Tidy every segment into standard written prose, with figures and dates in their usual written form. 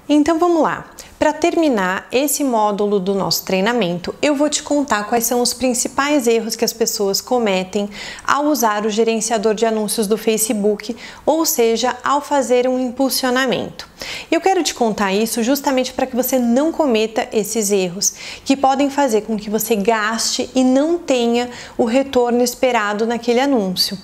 Então vamos lá. Para terminar esse módulo do nosso treinamento, eu vou te contar quais são os principais erros que as pessoas cometem ao usar o gerenciador de anúncios do Facebook, ou seja, ao fazer um impulsionamento. Eu quero te contar isso justamente para que você não cometa esses erros, que podem fazer com que você gaste e não tenha o retorno esperado naquele anúncio.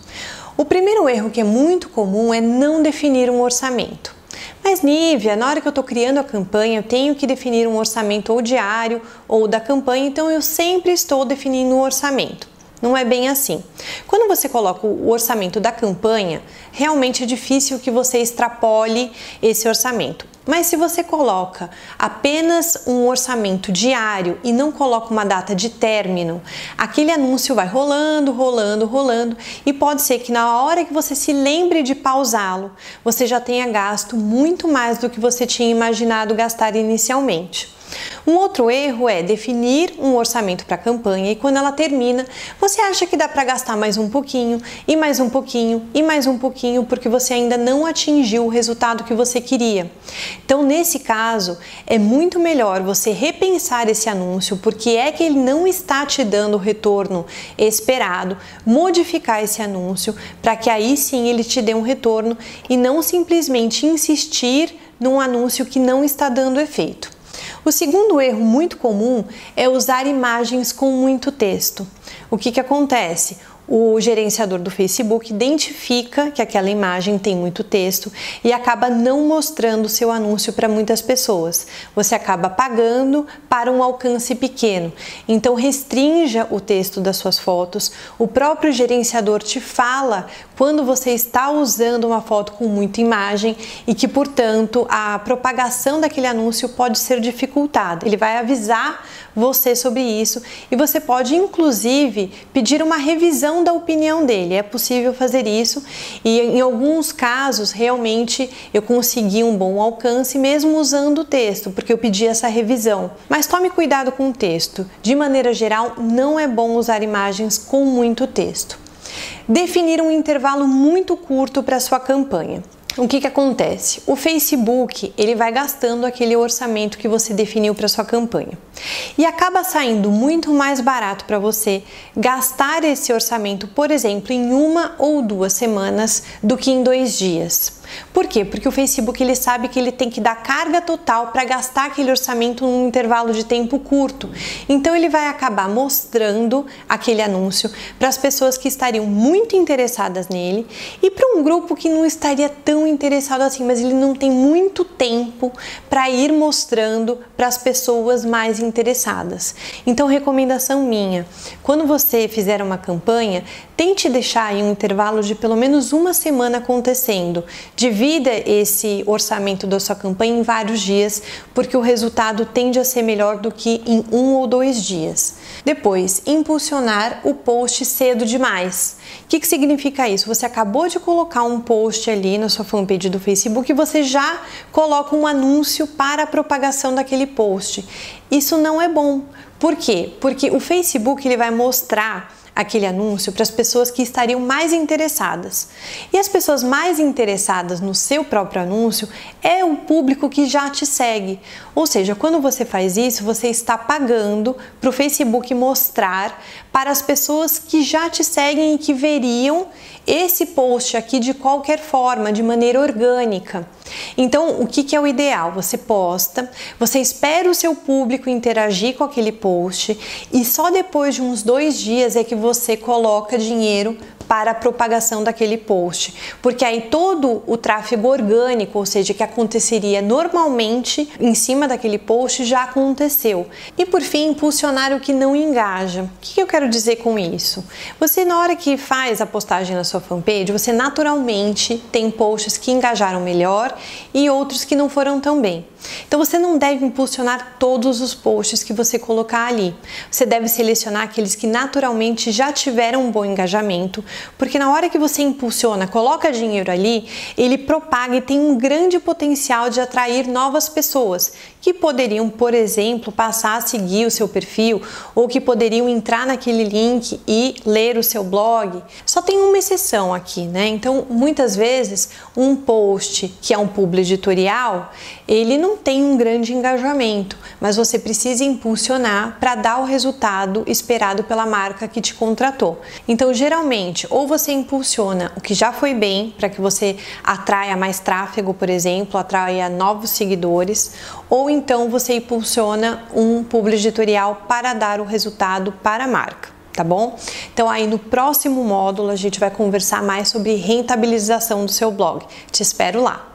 O primeiro erro que é muito comum é não definir um orçamento. Mas Nívia, na hora que eu estou criando a campanha, eu tenho que definir um orçamento ou diário ou da campanha, então eu sempre estou definindo um orçamento. Não é bem assim. Quando você coloca o orçamento da campanha, realmente é difícil que você extrapole esse orçamento. Mas se você coloca apenas um orçamento diário e não coloca uma data de término, aquele anúncio vai rolando e pode ser que na hora que você se lembre de pausá-lo, você já tenha gasto muito mais do que você tinha imaginado gastar inicialmente. Um outro erro é definir um orçamento para a campanha e quando ela termina, você acha que dá para gastar mais um pouquinho, e mais um pouquinho, e mais um pouquinho, porque você ainda não atingiu o resultado que você queria. Então, nesse caso, é muito melhor você repensar esse anúncio, porque é que ele não está te dando o retorno esperado, modificar esse anúncio para que aí sim ele te dê um retorno e não simplesmente insistir num anúncio que não está dando efeito. O segundo erro muito comum é usar imagens com muito texto. O que acontece? O gerenciador do Facebook identifica que aquela imagem tem muito texto e acaba não mostrando o seu anúncio para muitas pessoas. Você acaba pagando para um alcance pequeno. Então restrinja o texto das suas fotos. O próprio gerenciador te fala quando você está usando uma foto com muita imagem e que, portanto, a propagação daquele anúncio pode ser dificultada. Ele vai avisar você sobre isso e você pode, inclusive, pedir uma revisão da opinião dele. É possível fazer isso e em alguns casos realmente eu consegui um bom alcance mesmo usando o texto, porque eu pedi essa revisão. Mas tome cuidado com o texto. De maneira geral, não é bom usar imagens com muito texto. Definir um intervalo muito curto para sua campanha. O que acontece? O Facebook, ele vai gastando aquele orçamento que você definiu para sua campanha. E acaba saindo muito mais barato para você gastar esse orçamento, por exemplo, em 1 ou 2 semanas do que em 2 dias. Por quê? Porque o Facebook ele sabe que ele tem que dar carga total para gastar aquele orçamento num intervalo de tempo curto. Então ele vai acabar mostrando aquele anúncio para as pessoas que estariam muito interessadas nele e para um grupo que não estaria tão interessado assim, mas ele não tem muito tempo para ir mostrando para as pessoas mais interessadas. Então, recomendação minha, quando você fizer uma campanha, tente deixar aí um intervalo de pelo menos 1 semana acontecendo. Divida esse orçamento da sua campanha em vários dias, porque o resultado tende a ser melhor do que em 1 ou 2 dias. Depois, impulsionar o post cedo demais. O que significa isso? Você acabou de colocar um post ali na sua fanpage do Facebook e você já coloca um anúncio para a propagação daquele post. Isso não é bom. Por quê? Porque o Facebook ele vai mostrar aquele anúncio para as pessoas que estariam mais interessadas. E as pessoas mais interessadas no seu próprio anúncio é o público que já te segue. Ou seja, quando você faz isso, você está pagando para o Facebook mostrar para as pessoas que já te seguem e que veriam esse post aqui de qualquer forma, de maneira orgânica. Então, o que é o ideal? Você posta, você espera o seu público interagir com aquele post e só depois de uns 2 dias é que você coloca dinheiro para a propagação daquele post, porque aí todo o tráfego orgânico, ou seja, que aconteceria normalmente em cima daquele post, já aconteceu. E por fim, impulsionar o que não engaja. O que eu quero dizer com isso? Você, na hora que faz a postagem na sua fanpage, você naturalmente tem posts que engajaram melhor e outros que não foram tão bem. Então você não deve impulsionar todos os posts que você colocar ali. Você deve selecionar aqueles que naturalmente já tiveram um bom engajamento, porque na hora que você impulsiona, coloca dinheiro ali, ele propaga e tem um grande potencial de atrair novas pessoas que poderiam, por exemplo, passar a seguir o seu perfil ou que poderiam entrar naquele link e ler o seu blog. Só tem uma exceção aqui, né? Então, muitas vezes, um post que é um publi editorial, ele não tem um grande engajamento, mas você precisa impulsionar para dar o resultado esperado pela marca que te contratou. Então, geralmente, ou você impulsiona o que já foi bem, para que você atraia mais tráfego, por exemplo, atraia novos seguidores, ou então você impulsiona um publi editorial para dar o resultado para a marca, tá bom? Então aí no próximo módulo a gente vai conversar mais sobre rentabilização do seu blog. Te espero lá!